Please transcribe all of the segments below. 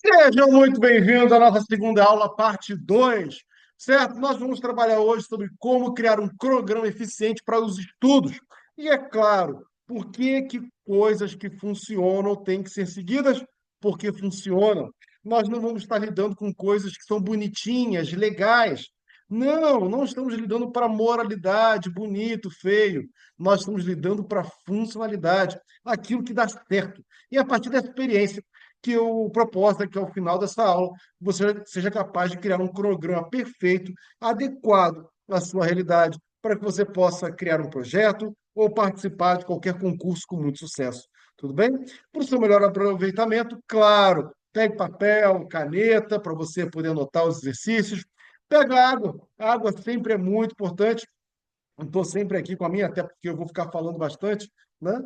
Sejam muito bem-vindos à nossa segunda aula, parte 2, certo? Nós vamos trabalhar hoje sobre como criar um cronograma eficiente para os estudos. E é claro, por que coisas que funcionam têm que ser seguidas? Porque funcionam. Nós não vamos estar lidando com coisas que são bonitinhas, legais. Não, não estamos lidando para moralidade, bonito, feio. Nós estamos lidando para funcionalidade, aquilo que dá certo. E a partir dessa experiência, que o propósito é que ao final dessa aula você seja capaz de criar um cronograma perfeito, adequado à sua realidade, para que você possa criar um projeto ou participar de qualquer concurso com muito sucesso. Tudo bem? Para o seu melhor aproveitamento, claro, pegue papel, caneta, para você poder anotar os exercícios. Pega água. A água sempre é muito importante. Estou sempre aqui com a minha, até porque eu vou ficar falando bastante, né?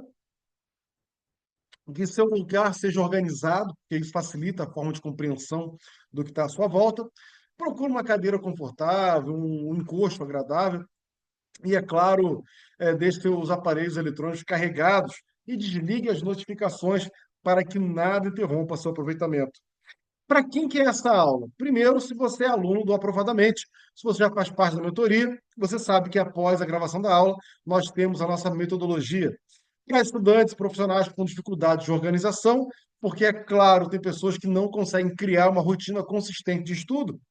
Que seu lugar seja organizado, porque isso facilita a forma de compreensão do que está à sua volta. Procure uma cadeira confortável, um encosto agradável e, é claro, deixe seus aparelhos eletrônicos carregados e desligue as notificações para que nada interrompa seu aproveitamento. Para quem que é essa aula? Primeiro, se você é aluno do Aprovadamente, se você já faz parte da mentoria, você sabe que após a gravação da aula, nós temos a nossa metodologia para estudantes profissionais com dificuldades de organização, porque, é claro, tem pessoas que não conseguem criar uma rotina consistente de estudo.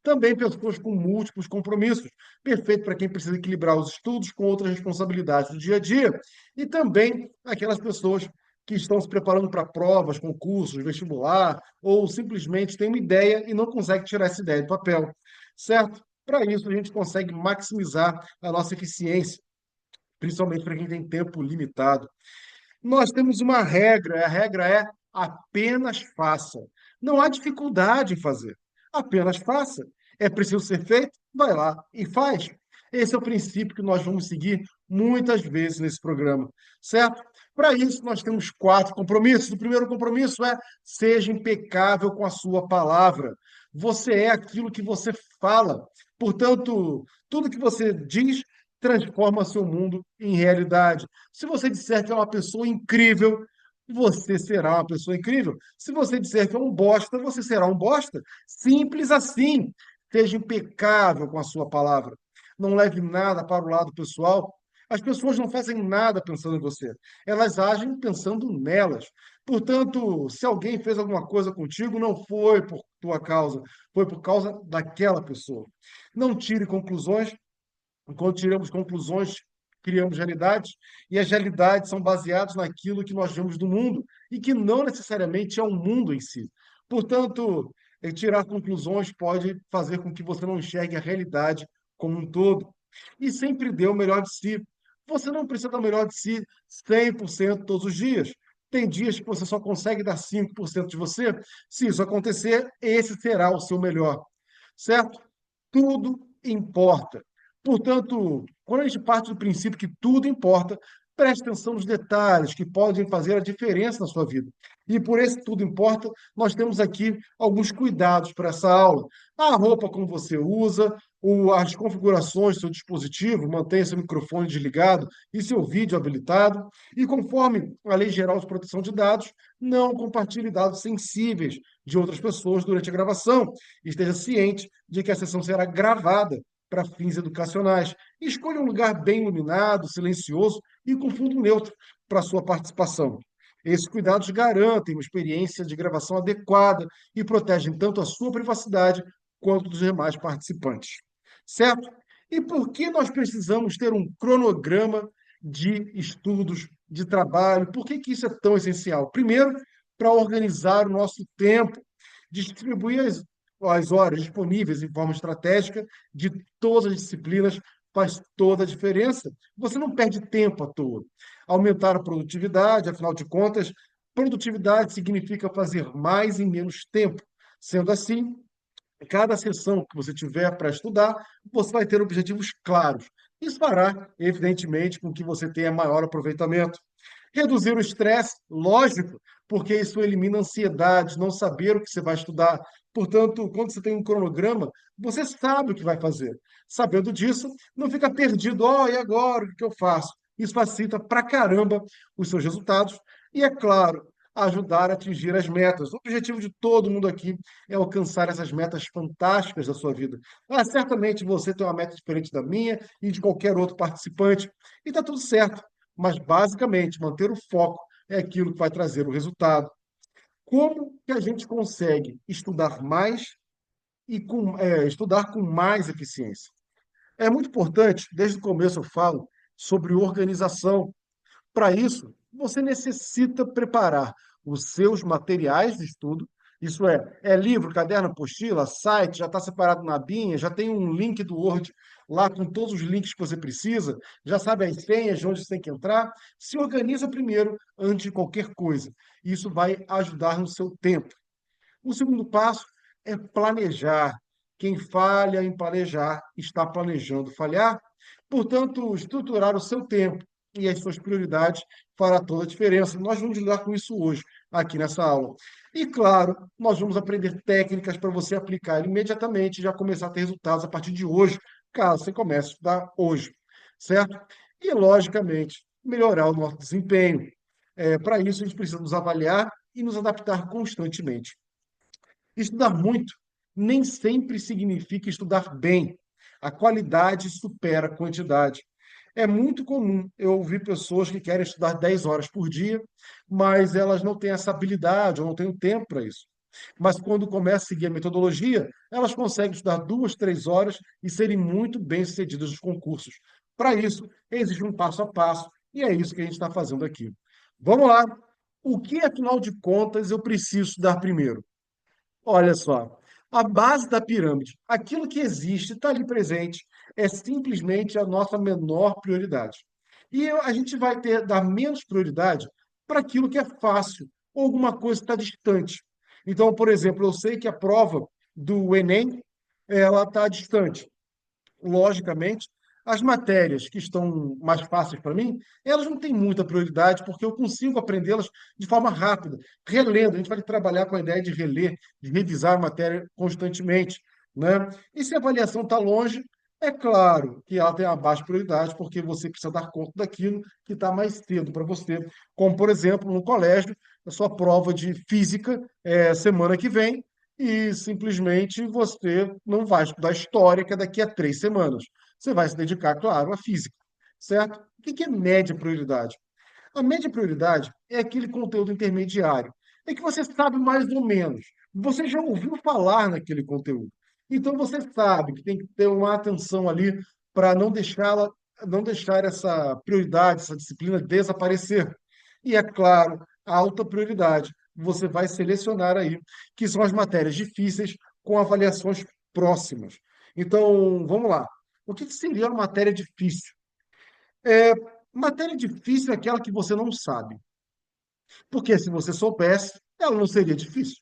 Também pessoas com múltiplos compromissos, perfeito para quem precisa equilibrar os estudos com outras responsabilidades do dia a dia. E também aquelas pessoas que estão se preparando para provas, concursos, vestibular, ou simplesmente têm uma ideia e não conseguem tirar essa ideia do papel, certo? Para isso, a gente consegue maximizar a nossa eficiência, principalmente para quem tem tempo limitado. Nós temos uma regra, a regra é apenas faça. Não há dificuldade em fazer. Apenas faça. É preciso ser feito? Vai lá e faz. Esse é o princípio que nós vamos seguir muitas vezes nesse programa, certo? Para isso, nós temos 4 compromissos. O primeiro compromisso é seja impecável com a sua palavra. Você é aquilo que você fala. Portanto, tudo que você diz transforma seu mundo em realidade. Se você disser que é uma pessoa incrível, você será uma pessoa incrível. Se você disser que é um bosta, você será um bosta. Simples assim. Seja impecável com a sua palavra. Não leve nada para o lado pessoal. As pessoas não fazem nada pensando em você. Elas agem pensando nelas. Portanto, se alguém fez alguma coisa contigo, não foi por tua causa, foi por causa daquela pessoa. Não tire conclusões. Quando tiramos conclusões, criamos realidades, e as realidades são baseadas naquilo que nós vemos do mundo, e que não necessariamente é o mundo em si. Portanto, tirar conclusões pode fazer com que você não enxergue a realidade como um todo. E sempre dê o melhor de si. Você não precisa dar o melhor de si 100% todos os dias. Tem dias que você só consegue dar 5% de você. Se isso acontecer, esse será o seu melhor. Certo? Tudo importa. Portanto, quando a gente parte do princípio que tudo importa, preste atenção nos detalhes que podem fazer a diferença na sua vida. E por esse tudo importa, nós temos aqui alguns cuidados para essa aula. A roupa como você usa, as configurações do seu dispositivo, mantenha seu microfone desligado e seu vídeo habilitado. E conforme a Lei Geral de Proteção de Dados, não compartilhe dados sensíveis de outras pessoas durante a gravação. Esteja ciente de que a sessão será gravada para fins educacionais. Escolha um lugar bem iluminado, silencioso e com fundo neutro para sua participação. Esses cuidados garantem uma experiência de gravação adequada e protegem tanto a sua privacidade quanto dos demais participantes. Certo? E por que nós precisamos ter um cronograma de estudos, de trabalho? Por que isso é tão essencial? Primeiro, para organizar o nosso tempo, distribuir as horas disponíveis em forma estratégica de todas as disciplinas faz toda a diferença. Você não perde tempo à toa. Aumentar a produtividade, afinal de contas, produtividade significa fazer mais em menos tempo. Sendo assim, cada sessão que você tiver para estudar, você vai ter objetivos claros. Isso fará, evidentemente, com que você tenha maior aproveitamento. Reduzir o estresse, lógico, porque isso elimina a ansiedade, não saber o que você vai estudar. Portanto, quando você tem um cronograma, você sabe o que vai fazer. Sabendo disso, não fica perdido. Oh, e agora? O que eu faço? Isso facilita pra caramba os seus resultados. E, é claro, ajudar a atingir as metas. O objetivo de todo mundo aqui é alcançar essas metas fantásticas da sua vida. Ah, certamente você tem uma meta diferente da minha e de qualquer outro participante, e está tudo certo. Mas, basicamente, manter o foco é aquilo que vai trazer o resultado. Como que a gente consegue estudar mais e estudar com mais eficiência? É muito importante, desde o começo eu falo sobre organização. Para isso, você necessita preparar os seus materiais de estudo, isso é livro, caderno, apostila, site, já está separado na abinha, já tem um link do Word lá com todos os links que você precisa, já sabe as senhas de onde você tem que entrar. Se organiza primeiro, antes de qualquer coisa. Isso vai ajudar no seu tempo. O segundo passo é planejar. Quem falha em planejar está planejando falhar. Portanto, estruturar o seu tempo e as suas prioridades fará toda a diferença. Nós vamos lidar com isso hoje, aqui nessa aula. E, claro, nós vamos aprender técnicas para você aplicar imediatamente e já começar a ter resultados a partir de hoje, caso você comece a estudar hoje, certo? E, logicamente, melhorar o nosso desempenho. Para isso, a gente precisa nos avaliar e nos adaptar constantemente. Estudar muito nem sempre significa estudar bem. A qualidade supera a quantidade. É muito comum eu ouvir pessoas que querem estudar 10 horas por dia, mas elas não têm essa habilidade ou não têm o tempo para isso. Mas quando começam a seguir a metodologia, elas conseguem estudar 2, 3 horas e serem muito bem-sucedidas nos concursos. Para isso, existe um passo a passo, e é isso que a gente está fazendo aqui. Vamos lá. O que, afinal de contas, eu preciso estudar primeiro? Olha só, a base da pirâmide, aquilo que existe, está ali presente, é simplesmente a nossa menor prioridade. E a gente vai dar menos prioridade para aquilo que é fácil, ou alguma coisa que está distante. Então, por exemplo, eu sei que a prova do Enem, ela está distante. Logicamente, as matérias que estão mais fáceis para mim, elas não têm muita prioridade, porque eu consigo aprendê-las de forma rápida, relendo. A gente vai trabalhar com a ideia de reler, de revisar a matéria constantemente, né? E se a avaliação está longe, é claro que ela tem uma baixa prioridade, porque você precisa dar conta daquilo que está mais cedo para você. Como, por exemplo, no colégio, a sua prova de física é semana que vem, e simplesmente você não vai estudar história, que é daqui a 3 semanas. Você vai se dedicar, claro, à física, certo? O que é média prioridade? A média prioridade é aquele conteúdo intermediário, é que você sabe mais ou menos. Você já ouviu falar naquele conteúdo. Então você sabe que tem que ter uma atenção ali para não deixar essa prioridade, essa disciplina desaparecer. E é claro, a alta prioridade. Você vai selecionar aí, que são as matérias difíceis com avaliações próximas. Então, vamos lá. O que seria uma matéria difícil? É, matéria difícil é aquela que você não sabe. Porque se você soubesse, ela não seria difícil,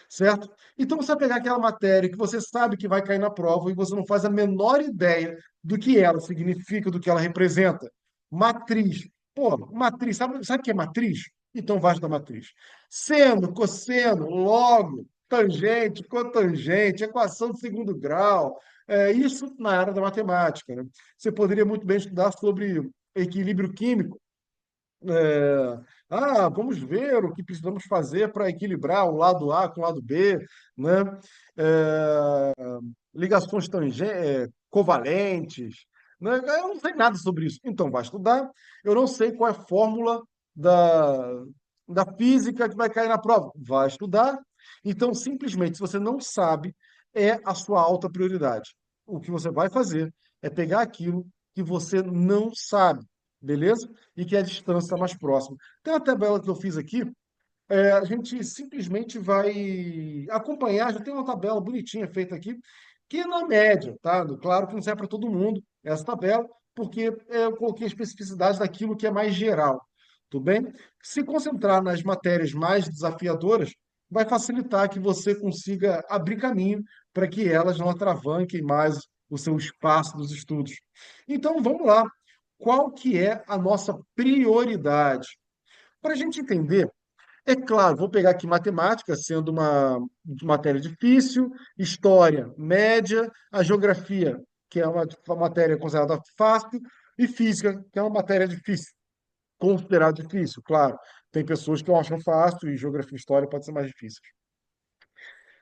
certo? Então você vai pegar aquela matéria que você sabe que vai cair na prova e você não faz a menor ideia do que ela significa, do que ela representa. Matriz. Pô, matriz, sabe o que é matriz? Então vai estudar matriz. Seno, cosseno, logo, tangente, cotangente, equação de segundo grau. Isso na área da matemática, né? Você poderia muito bem estudar sobre equilíbrio químico, vamos ver o que precisamos fazer para equilibrar o lado A com o lado B, né? É, ligações covalentes, né? Eu não sei nada sobre isso. Então, vai estudar. Eu não sei qual é a fórmula da, da física que vai cair na prova. Vai estudar. Então, simplesmente, se você não sabe, é a sua alta prioridade. O que você vai fazer é pegar aquilo que você não sabe, beleza? E que é a distância mais próxima. Tem uma tabela que eu fiz aqui, a gente simplesmente vai acompanhar, já tem uma tabela bonitinha feita aqui, que é na média, tá? Claro que não serve para todo mundo essa tabela, porque eu coloquei a especificidade daquilo que é mais geral, tudo bem? Se concentrar nas matérias mais desafiadoras, vai facilitar que você consiga abrir caminho para que elas não atravanquem mais o seu espaço dos estudos. Então, vamos lá. Qual que é a nossa prioridade? Para a gente entender, é claro, vou pegar aqui matemática, sendo uma matéria difícil, história média, a geografia, que é uma matéria considerada fácil, e física, que é uma matéria difícil, considerada difícil, claro. Tem pessoas que acham fácil e geografia e história pode ser mais difícil.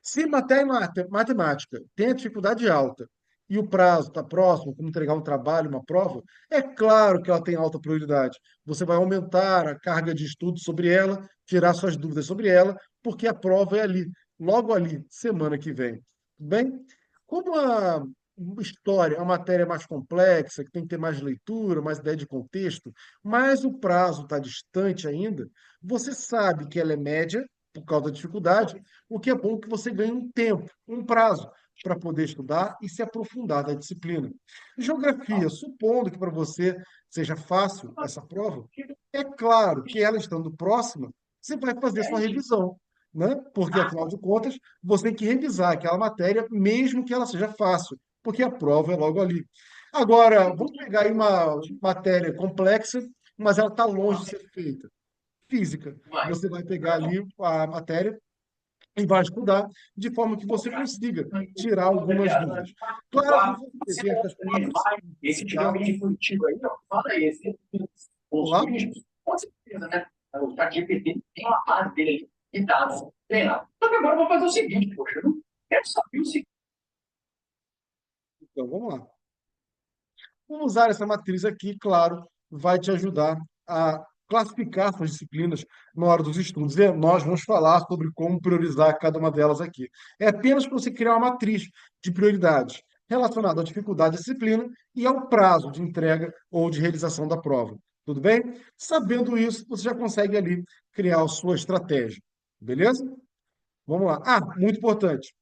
Se matéria e matemática tem a dificuldade alta e o prazo está próximo, como entregar um trabalho, uma prova, é claro que ela tem alta prioridade. Você vai aumentar a carga de estudo sobre ela, tirar suas dúvidas sobre ela, porque a prova é ali, logo ali, semana que vem. Tudo bem? Como a história é uma matéria mais complexa, que tem que ter mais leitura, mais ideia de contexto, mas o prazo está distante ainda, você sabe que ela é média, por causa da dificuldade, o que é bom que você ganhe um tempo, um prazo para poder estudar e se aprofundar na disciplina. Geografia, supondo que para você seja fácil essa prova, é claro que ela estando próxima, você vai fazer sua revisão, né? Porque, afinal de contas, você tem que revisar aquela matéria, mesmo que ela seja fácil, porque a prova é logo ali. Agora, vamos pegar aí uma matéria complexa, mas ela está longe de ser feita. Física. Você vai pegar ali a matéria e vai estudar de forma que você consiga tirar algumas dúvidas. Claro que você tem essas provas Esse tiver alguém de Curitiba aí, ó, fala aí, esse os lá, turistas, com certeza, né? O ChatGPT tem uma base dele ali e dados treinado. Só que agora eu vou fazer o seguinte, poxa, eu não quero saber o seguinte. então vamos lá. Vamos usar essa matriz aqui, claro, vai te ajudar a classificar suas disciplinas na hora dos estudos. E nós vamos falar sobre como priorizar cada uma delas aqui. É apenas para você criar uma matriz de prioridades relacionada à dificuldade da disciplina e ao prazo de entrega ou de realização da prova. Tudo bem? Sabendo isso, você já consegue ali criar a sua estratégia. Beleza? Vamos lá. Ah, muito importante.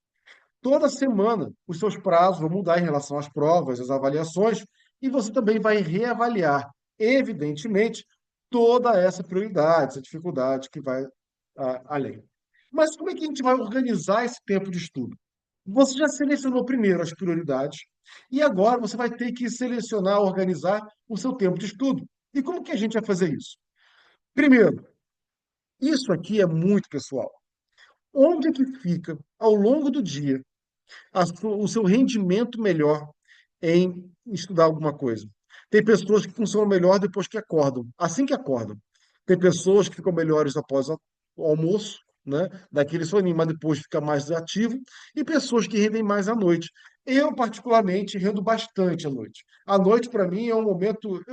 Toda semana, os seus prazos vão mudar em relação às provas, às avaliações, e você também vai reavaliar, evidentemente, toda essa prioridade, essa dificuldade que vai além. Mas como é que a gente vai organizar esse tempo de estudo? Você já selecionou primeiro as prioridades, e agora você vai ter que selecionar, organizar o seu tempo de estudo. E como que a gente vai fazer isso? Primeiro, isso aqui é muito pessoal. Onde é que fica, ao longo do dia, o seu rendimento melhor em estudar alguma coisa. Tem pessoas que funcionam melhor depois que acordam, assim que acordam. Tem pessoas que ficam melhores após o almoço, né? Daquele soninho, mas depois fica mais ativo, e pessoas que rendem mais à noite. Eu, particularmente, rendo bastante à noite. À noite, para mim, é um momento.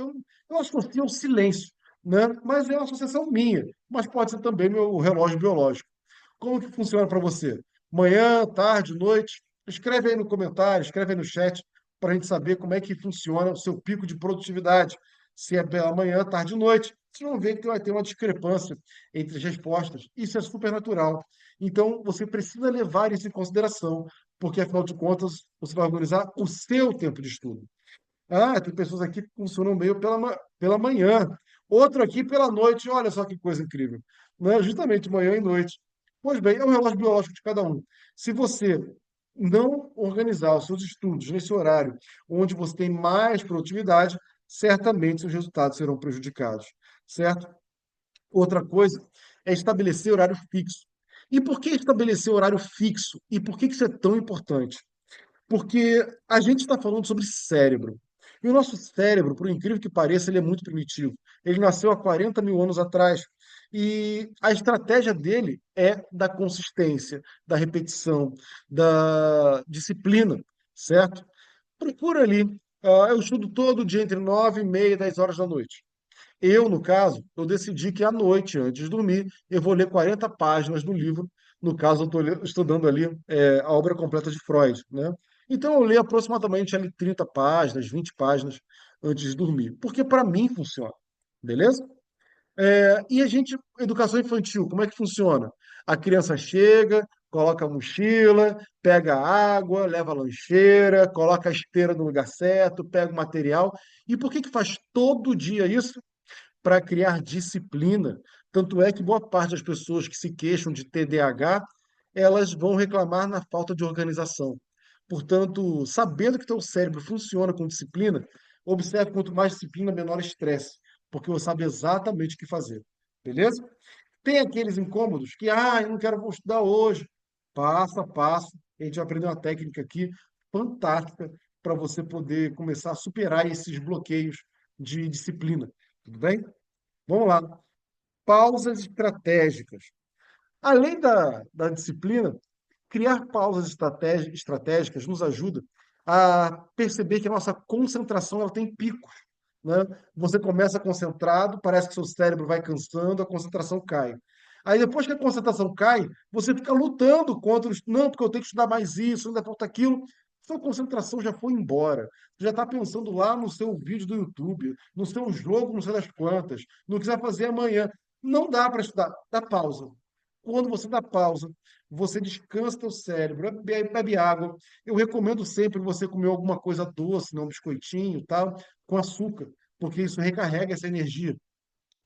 Eu associo ao silêncio, né? Mas é uma associação minha, mas pode ser também meu relógio biológico. Como que funciona para você? Manhã, tarde, noite? Escreve aí no comentário, escreve aí no chat, para a gente saber como é que funciona o seu pico de produtividade. Se é pela manhã, tarde ou noite. Vocês vão ver que vai ter uma discrepância entre as respostas. Isso é super natural. Então, você precisa levar isso em consideração, porque, afinal de contas, você vai organizar o seu tempo de estudo. Ah, tem pessoas aqui que funcionam meio pela manhã, outro aqui pela noite. Olha só que coisa incrível. Não é justamente manhã e noite. Pois bem, é o relógio biológico de cada um. Se você não organizar os seus estudos nesse horário onde você tem mais produtividade, certamente seus resultados serão prejudicados, certo? Outra coisa é estabelecer horário fixo. E por que estabelecer horário fixo? E por que isso é tão importante? Porque a gente está falando sobre cérebro. E o nosso cérebro, por incrível que pareça, ele é muito primitivo. Ele nasceu há 40 mil anos atrás. E a estratégia dele é da consistência, da repetição, da disciplina, certo? Procura ali. Eu estudo todo dia entre 9h30 e 10 horas da noite. Eu, no caso, eu decidi que à noite, antes de dormir, eu vou ler 40 páginas do livro. No caso, eu estou estudando ali a obra completa de Freud, né? Então, eu leio aproximadamente ali 30 páginas, 20 páginas antes de dormir, porque para mim funciona, beleza? E a gente, educação infantil, como é que funciona? A criança chega, coloca a mochila, pega a água, leva a lancheira, coloca a esteira no lugar certo, pega o material. E por que que faz todo dia isso? Para criar disciplina. Tanto é que boa parte das pessoas que se queixam de TDAH, elas vão reclamar na falta de organização. Portanto, sabendo que teu cérebro funciona com disciplina, observe quanto mais disciplina, menor estresse, porque você sabe exatamente o que fazer. Beleza? Tem aqueles incômodos que, eu não quero vou estudar hoje. Passo a passo, a gente vai aprender uma técnica aqui fantástica para você poder começar a superar esses bloqueios de disciplina. Tudo bem? Vamos lá. pausas estratégicas. Além da disciplina, criar pausas estratégicas nos ajuda a perceber que a nossa concentração ela tem picos, né? Você começa concentrado, parece que seu cérebro vai cansando, a concentração cai. Aí depois que a concentração cai, você fica lutando contra os. Não, porque eu tenho que estudar mais isso, ainda falta aquilo. Sua concentração já foi embora. Você já está pensando lá no seu vídeo do YouTube, no seu jogo, não sei das quantas, no que você vai fazer amanhã. Não dá para estudar. Dá pausa. Quando você dá pausa, você descansa seu cérebro, bebe água. Eu recomendo sempre você comer alguma coisa doce, não um biscoitinho, tal, com açúcar, porque isso recarrega essa energia,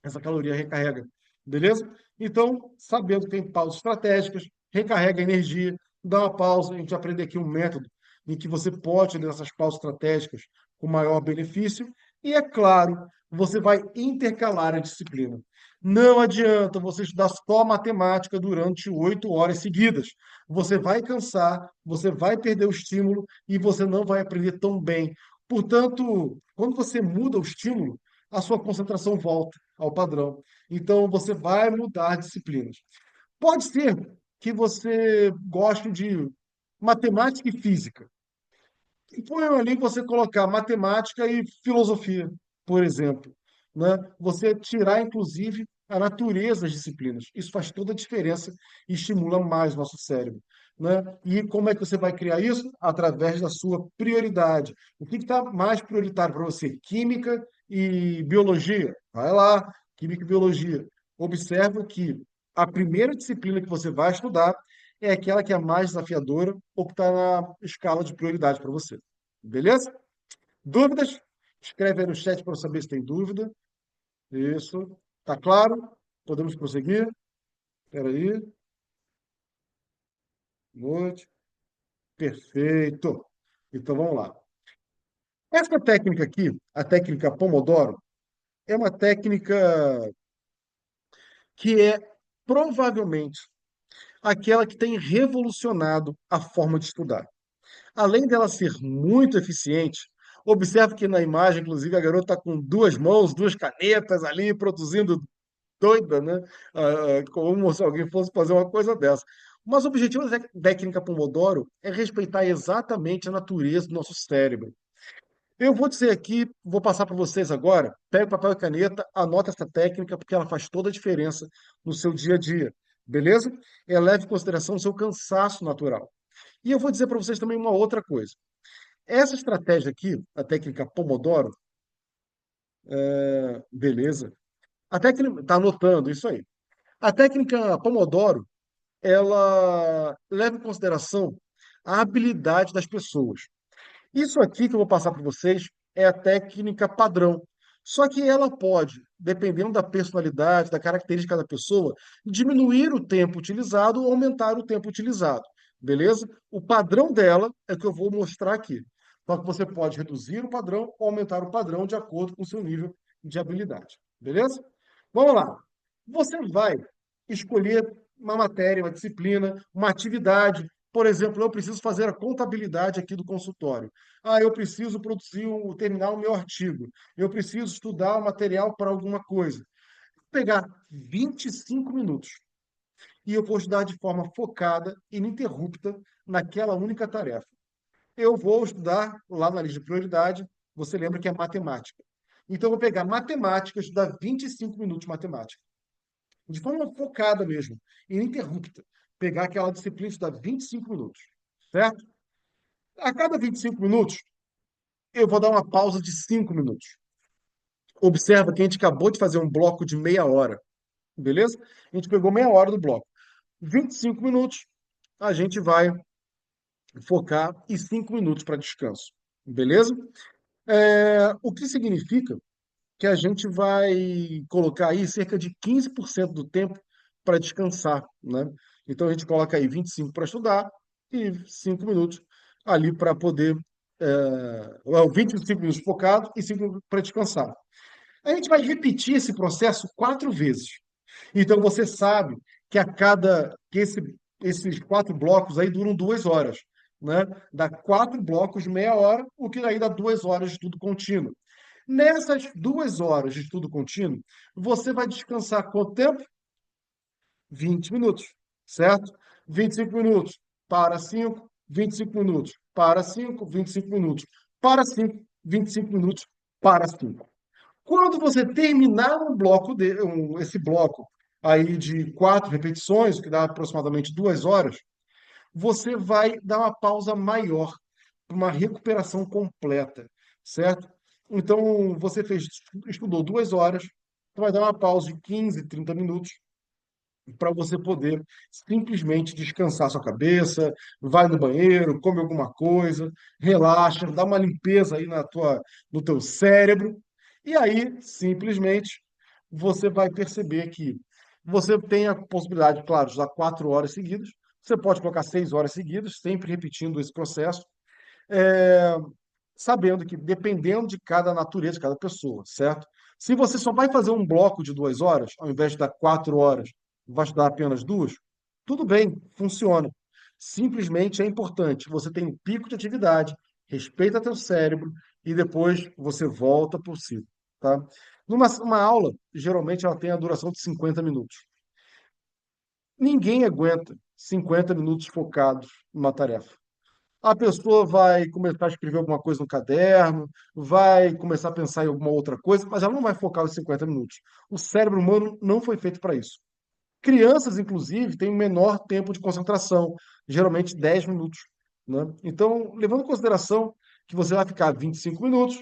essa caloria recarrega. Beleza? Então, sabendo que tem pausas estratégicas, recarrega a energia, dá uma pausa. A gente aprende aqui um método em que você pode, nessas pausas estratégicas, com maior benefício. E, é claro, você vai intercalar a disciplina. Não adianta você estudar só matemática durante 8 horas seguidas. Você vai cansar, você vai perder o estímulo e você não vai aprender tão bem. Portanto, quando você muda o estímulo, a sua concentração volta ao padrão. Então, você vai mudar disciplinas. Pode ser que você goste de matemática e física. E põe ali você colocar matemática e filosofia, por exemplo, né? Você tirar, inclusive, a natureza das disciplinas. Isso faz toda a diferença e estimula mais o nosso cérebro, né? E como é que você vai criar isso? Através da sua prioridade. O que está mais prioritário para você? Química e biologia? Vai lá, química e biologia. Observa que a primeira disciplina que você vai estudar é aquela que é mais desafiadora ou que está na escala de prioridade para você. Beleza? Dúvidas? Escreve aí no chat para eu saber se tem dúvida. Isso. Tá claro? Podemos prosseguir? Espera aí. Noite. Perfeito. Então vamos lá. Essa técnica aqui, a técnica Pomodoro, é uma técnica que é provavelmente aquela que tem revolucionado a forma de estudar. Além dela ser muito eficiente, observe que na imagem, inclusive, a garota está com duas mãos, duas canetas ali, produzindo doida, né? Como se alguém fosse fazer uma coisa dessa. Mas o objetivo da técnica Pomodoro é respeitar exatamente a natureza do nosso cérebro. Eu vou dizer aqui, vou passar para vocês agora, pegue papel e caneta, anota essa técnica, porque ela faz toda a diferença no seu dia a dia, beleza? Leve em consideração o seu cansaço natural. E eu vou dizer para vocês também uma outra coisa. Essa estratégia aqui, a técnica Pomodoro, beleza? A técnica, está anotando isso aí. A técnica Pomodoro, ela leva em consideração a habilidade das pessoas. Isso aqui que eu vou passar para vocês é a técnica padrão. Só que ela pode, dependendo da personalidade, da característica da pessoa, diminuir o tempo utilizado ou aumentar o tempo utilizado. Beleza? O padrão dela é o que eu vou mostrar aqui. Só que você pode reduzir o padrão ou aumentar o padrão de acordo com o seu nível de habilidade. Beleza? Vamos lá. Você vai escolher uma matéria, uma disciplina, uma atividade. Por exemplo, eu preciso fazer a contabilidade aqui do consultório. Eu preciso terminar o meu artigo. Eu preciso estudar o material para alguma coisa. Vou pegar 25 minutos e eu vou estudar de forma focada, ininterrupta, naquela única tarefa. Eu vou estudar lá na lista de prioridade, você lembra que é matemática. Então, eu vou pegar matemática, estudar 25 minutos de matemática de forma focada mesmo, ininterrupta. Pegar aquela disciplina e estudar 25 minutos, certo? A cada 25 minutos, eu vou dar uma pausa de 5 minutos. Observa que a gente acabou de fazer um bloco de meia hora, beleza? A gente pegou meia hora do bloco. 25 minutos, a gente vai focar e 5 minutos para descanso, beleza? O que significa que a gente vai colocar aí cerca de 15% do tempo para descansar, né? Então a gente coloca aí 25 para estudar e 5 minutos ali para poder. 25 minutos focado e 5 minutos para descansar. A gente vai repetir esse processo 4 vezes. Então você sabe que esses 4 blocos aí duram 2 horas, né? Dá 4 blocos de meia hora, o que aí dá 2 horas de estudo contínuo. Nessas 2 horas de estudo contínuo, você vai descansar quanto tempo? 20 minutos, certo? 25 minutos para 5, 25 minutos para 5, 25 minutos para 5, 25 minutos para 5. Quando você terminar esse bloco aí de 4 repetições, que dá aproximadamente 2 horas, você vai dar uma pausa maior, uma recuperação completa, certo? Então, estudou 2 horas, você vai dar uma pausa de 15, 30 minutos, para você poder simplesmente descansar sua cabeça, vai no banheiro, come alguma coisa, relaxa, dá uma limpeza aí no teu cérebro, e aí simplesmente você vai perceber que você tem a possibilidade, claro, de usar 4 horas seguidas, você pode colocar 6 horas seguidas, sempre repetindo esse processo, é, sabendo que dependendo de cada natureza, de cada pessoa, certo? Se você só vai fazer um bloco de 2 horas, ao invés de dar 4 horas, vai estudar apenas duas, tudo bem, funciona. Simplesmente é importante. Você tem um pico de atividade, respeita teu cérebro e depois você volta por si, tá? Uma aula, geralmente ela tem a duração de 50 minutos. Ninguém aguenta 50 minutos focados numa tarefa. A pessoa vai começar a escrever alguma coisa no caderno, vai começar a pensar em alguma outra coisa, mas ela não vai focar os 50 minutos. O cérebro humano não foi feito para isso. Crianças, inclusive, têm um menor tempo de concentração, geralmente 10 minutos, né? Então, levando em consideração que você vai ficar 25 minutos,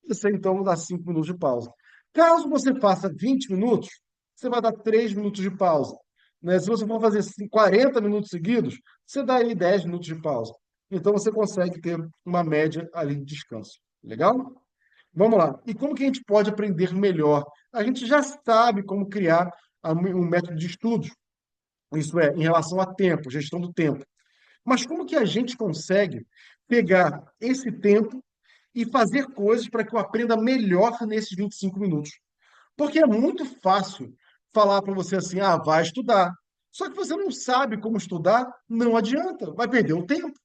você então dá 5 minutos de pausa. Caso você faça 20 minutos, você vai dar 3 minutos de pausa, né? Se você for fazer 40 minutos seguidos, você dá aí 10 minutos de pausa. Então você consegue ter uma média ali de descanso. Legal? Vamos lá. E como que a gente pode aprender melhor? A gente já sabe como criar um método de estudos, isso é, em relação a tempo, gestão do tempo. Mas como que a gente consegue pegar esse tempo e fazer coisas para que eu aprenda melhor nesses 25 minutos? Porque é muito fácil falar para você assim, ah, vai estudar. Só que você não sabe como estudar, não adianta, vai perder o tempo.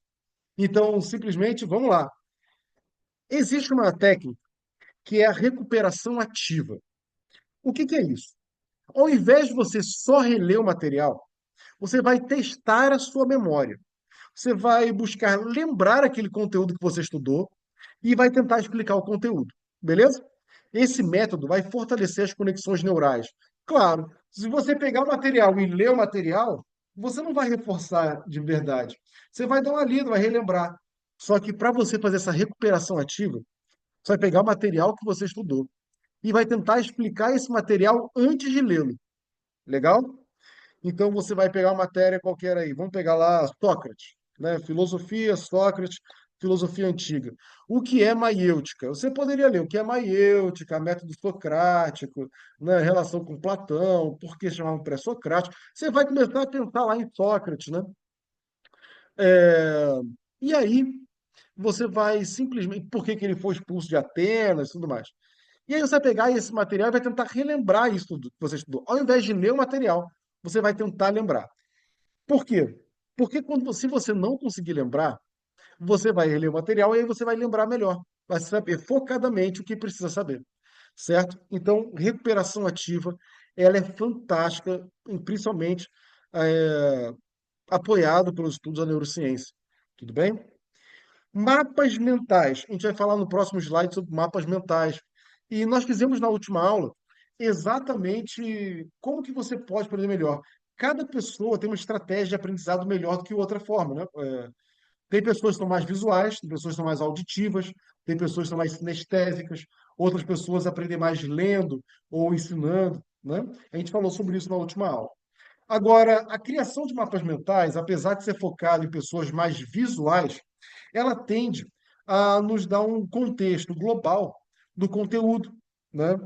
Então, simplesmente, vamos lá. Existe uma técnica que é a recuperação ativa. O que que é isso? Ao invés de você só reler o material, você vai testar a sua memória. Você vai buscar lembrar aquele conteúdo que você estudou e vai tentar explicar o conteúdo. Beleza? Esse método vai fortalecer as conexões neurais. Claro, se você pegar o material e ler o material, você não vai reforçar de verdade. Você vai dar uma lida, vai relembrar. Só que para você fazer essa recuperação ativa, você vai pegar o material que você estudou e vai tentar explicar esse material antes de lê-lo. Legal? Então você vai pegar uma matéria qualquer aí, vamos pegar lá Sócrates, né? Filosofia, Sócrates, filosofia antiga. O que é maiêutica? Você poderia ler o que é maiêutica, método socrático, né? Relação com Platão, por que chamavam pré-socrático. Você vai começar a pensar lá em Sócrates, né? É, E aí você vai simplesmente, por que que ele foi expulso de Atenas e tudo mais. E aí você vai pegar esse material e vai tentar relembrar isso tudo que você estudou. Ao invés de ler o material, você vai tentar lembrar. Por quê? Porque se você não conseguir lembrar, você vai reler o material e aí você vai lembrar melhor. Vai saber focadamente o que precisa saber. Certo? Então, recuperação ativa, ela é fantástica, e principalmente é, apoiado pelos estudos da neurociência. Tudo bem? Mapas mentais. A gente vai falar no próximo slide sobre mapas mentais. E nós fizemos na última aula exatamente como que você pode aprender melhor. Cada pessoa tem uma estratégia de aprendizado melhor do que outra forma, né? Tem pessoas que são mais visuais, tem pessoas que são mais auditivas, tem pessoas que são mais sinestésicas, outras pessoas aprendem mais lendo ou ensinando, né? A gente falou sobre isso na última aula. Agora, a criação de mapas mentais, apesar de ser focada em pessoas mais visuais, ela tende a nos dar um contexto global do conteúdo, né?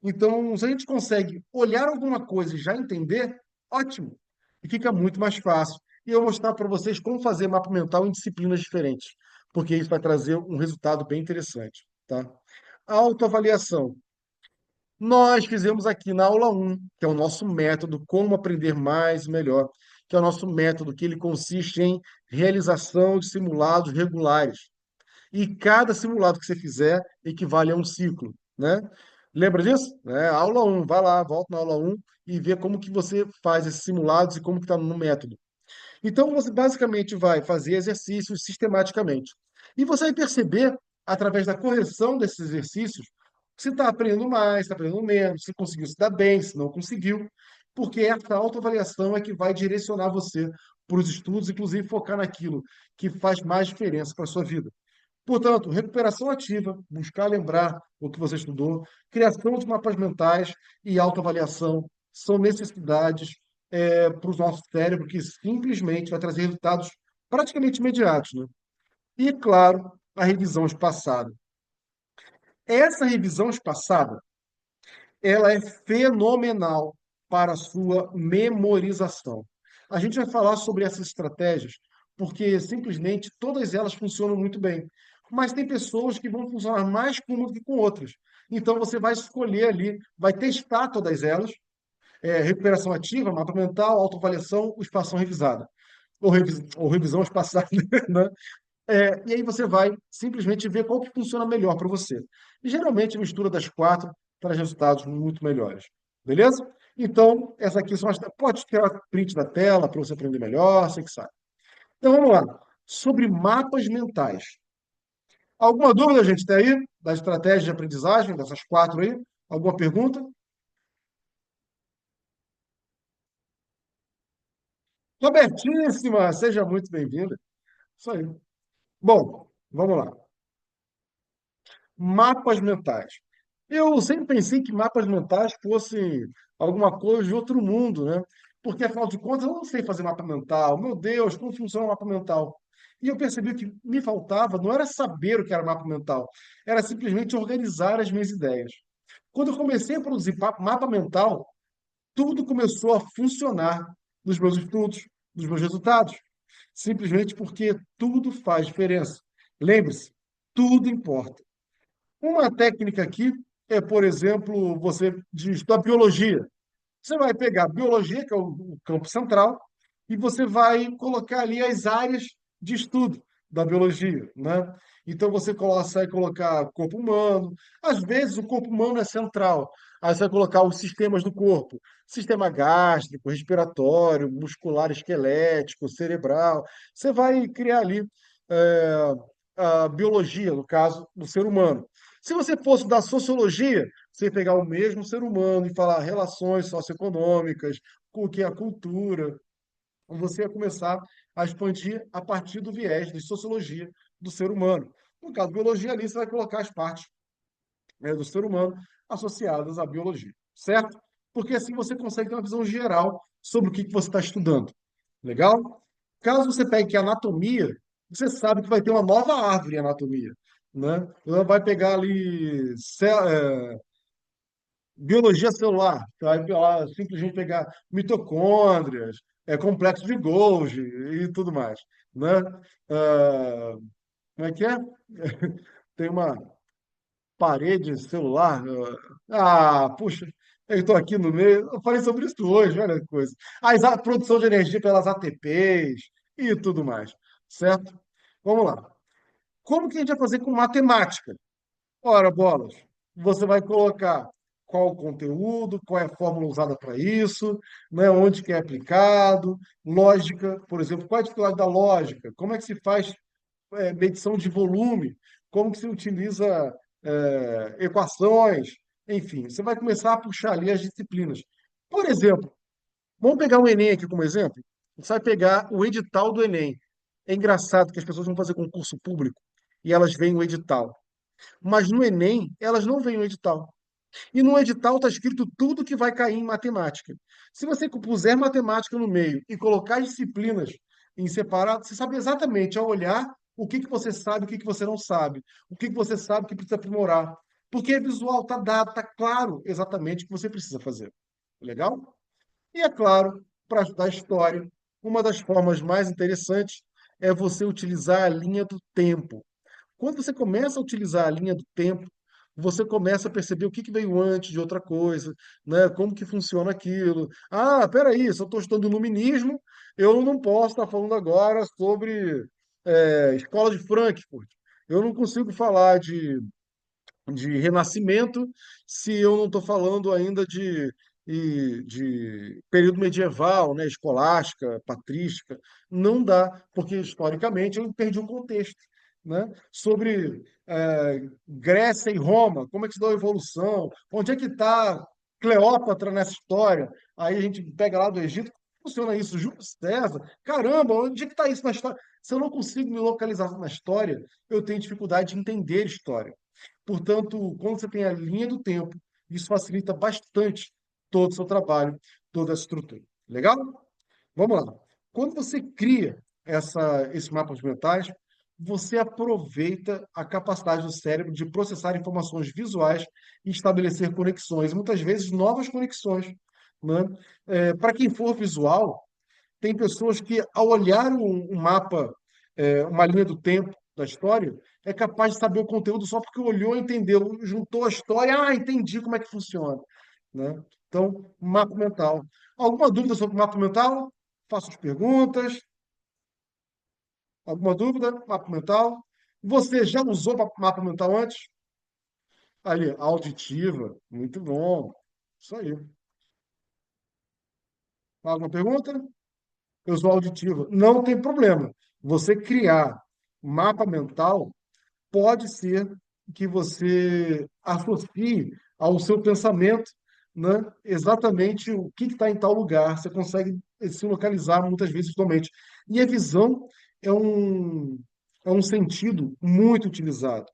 Então, se a gente consegue olhar alguma coisa e já entender, ótimo. E fica muito mais fácil. E eu vou mostrar para vocês como fazer mapa mental em disciplinas diferentes, porque isso vai trazer um resultado bem interessante, tá? Autoavaliação. Nós fizemos aqui na aula 1, que é o nosso método Como Aprender Mais e Melhor, que é o nosso método que ele consiste em realização de simulados regulares. E cada simulado que você fizer equivale a um ciclo. né? Lembra disso? Aula um, vai lá, volta na aula um e vê como que você faz esses simulados e como que está no método. Então, você basicamente vai fazer exercícios sistematicamente. E você vai perceber, através da correção desses exercícios, se está aprendendo mais, está aprendendo menos, se conseguiu se dar bem, se não conseguiu, porque essa autoavaliação é que vai direcionar você para os estudos, inclusive focar naquilo que faz mais diferença para a sua vida. Portanto, recuperação ativa, buscar lembrar o que você estudou, criação de mapas mentais e autoavaliação são necessidades para o nosso cérebro que simplesmente vai trazer resultados praticamente imediatos, né? E, claro, a revisão espaçada. Essa revisão espaçada, ela é fenomenal para a sua memorização. A gente vai falar sobre essas estratégias porque simplesmente todas elas funcionam muito bem. Mas tem pessoas que vão funcionar mais com uma do que com outras. Então você vai escolher ali, vai testar todas elas, recuperação ativa, mapa mental, autoavaliação, espação revisada. Ou revisão espaçada, né? E aí você vai simplesmente ver qual que funciona melhor para você. E geralmente a mistura das quatro traz resultados muito melhores. Beleza? Então, essa aqui são as. Pode tirar print da tela para você aprender melhor, você que sabe. Então vamos lá. Sobre mapas mentais. Alguma dúvida, gente, tem aí? Da estratégia de aprendizagem, dessas quatro aí? Alguma pergunta? Robertíssima, seja muito bem-vinda. Isso aí. Bom, vamos lá. Mapas mentais. Eu sempre pensei que mapas mentais fossem alguma coisa de outro mundo, né? Porque, afinal de contas, eu não sei fazer mapa mental. Meu Deus, como funciona o mapa mental? E eu percebi que me faltava, não era saber o que era mapa mental, era simplesmente organizar as minhas ideias. Quando eu comecei a produzir mapa mental, tudo começou a funcionar nos meus estudos, nos meus resultados. Simplesmente porque tudo faz diferença. Lembre-se, tudo importa. Uma técnica aqui é, por exemplo, você de estudar biologia. Você vai pegar a biologia, que é o campo central, e você vai colocar ali as áreas de estudo da biologia, né? Então você vai colocar corpo humano. Às vezes o corpo humano é central. Aí você vai colocar os sistemas do corpo: sistema gástrico, respiratório, muscular, esquelético, cerebral. Você vai criar ali é, a biologia, no caso, do ser humano. Se você fosse da sociologia, você ia pegar o mesmo ser humano e falar relações socioeconômicas, o que é a cultura. Você ia começar a expandir a partir do viés de sociologia do ser humano. No caso, biologia ali, você vai colocar as partes, do ser humano associadas à biologia, certo? Porque assim você consegue ter uma visão geral sobre o que que você está estudando. Legal? Caso você pegue anatomia, você sabe que vai ter uma nova árvore em anatomia, né? Ela vai pegar ali biologia celular, você vai lá, simplesmente pegar mitocôndrias, complexo de Golgi e tudo mais, né? Ah, como é que é? Tem uma parede celular. Puxa, eu estou aqui no meio. Eu falei sobre isso hoje, olha que coisa. A produção de energia pelas ATPs e tudo mais, certo? Vamos lá. Como que a gente vai fazer com matemática? Ora, bolas, você vai colocar qual o conteúdo, qual é a fórmula usada para isso, né, onde que é aplicado, lógica, por exemplo, qual é a dificuldade da lógica, como é que se faz medição de volume, como que se utiliza equações, enfim, você vai começar a puxar ali as disciplinas. Por exemplo, vamos pegar o Enem aqui como exemplo. Você vai pegar o edital do Enem. É engraçado que as pessoas vão fazer concurso público e elas veem o edital. Mas no Enem, elas não veem o edital. E no edital está escrito tudo que vai cair em matemática. Se você puser matemática no meio e colocar as disciplinas em separado, você sabe exatamente ao olhar o que que você sabe, o que que você não sabe, o que que você sabe que precisa aprimorar. Porque é visual, está dado, está claro exatamente o que você precisa fazer. Legal? E é claro, para estudar história, uma das formas mais interessantes é você utilizar a linha do tempo. Quando você começa a utilizar a linha do tempo, você começa a perceber o que que veio antes de outra coisa, né? Como que funciona aquilo. Ah, peraí, se eu estou estudando iluminismo, eu não posso estar falando agora sobre escola de Frankfurt. Eu não consigo falar de de renascimento, se eu não estou falando ainda de período medieval, né, escolástica, patrística. Não dá, porque historicamente eu perdi o contexto, né? Sobre Grécia e Roma, como é que se deu a evolução, onde é que está Cleópatra nessa história? Aí a gente pega lá do Egito, como funciona isso? Júlio César, caramba, onde é que está isso na história? Se eu não consigo me localizar na história, eu tenho dificuldade de entender história. Portanto, quando você tem a linha do tempo, isso facilita bastante todo o seu trabalho, toda a estrutura. Legal? Vamos lá. Quando você cria esses mapas mentais, você aproveita a capacidade do cérebro de processar informações visuais e estabelecer conexões, muitas vezes novas conexões, né? Para quem for visual, tem pessoas que, ao olhar um mapa, uma linha do tempo da história, é capaz de saber o conteúdo só porque olhou, entendeu, juntou a história, entendi como é que funciona, né? Então, mapa mental. Alguma dúvida sobre mapa mental? Faço as perguntas. Alguma dúvida? Mapa mental. Você já usou mapa mental antes? Ali, auditiva. Muito bom. Isso aí. Alguma pergunta? Eu sou auditiva. Não tem problema. Você criar mapa mental pode ser que você associe ao seu pensamento, né, exatamente o que está em tal lugar. Você consegue se localizar muitas vezes visualmente. E a visão é um sentido muito utilizado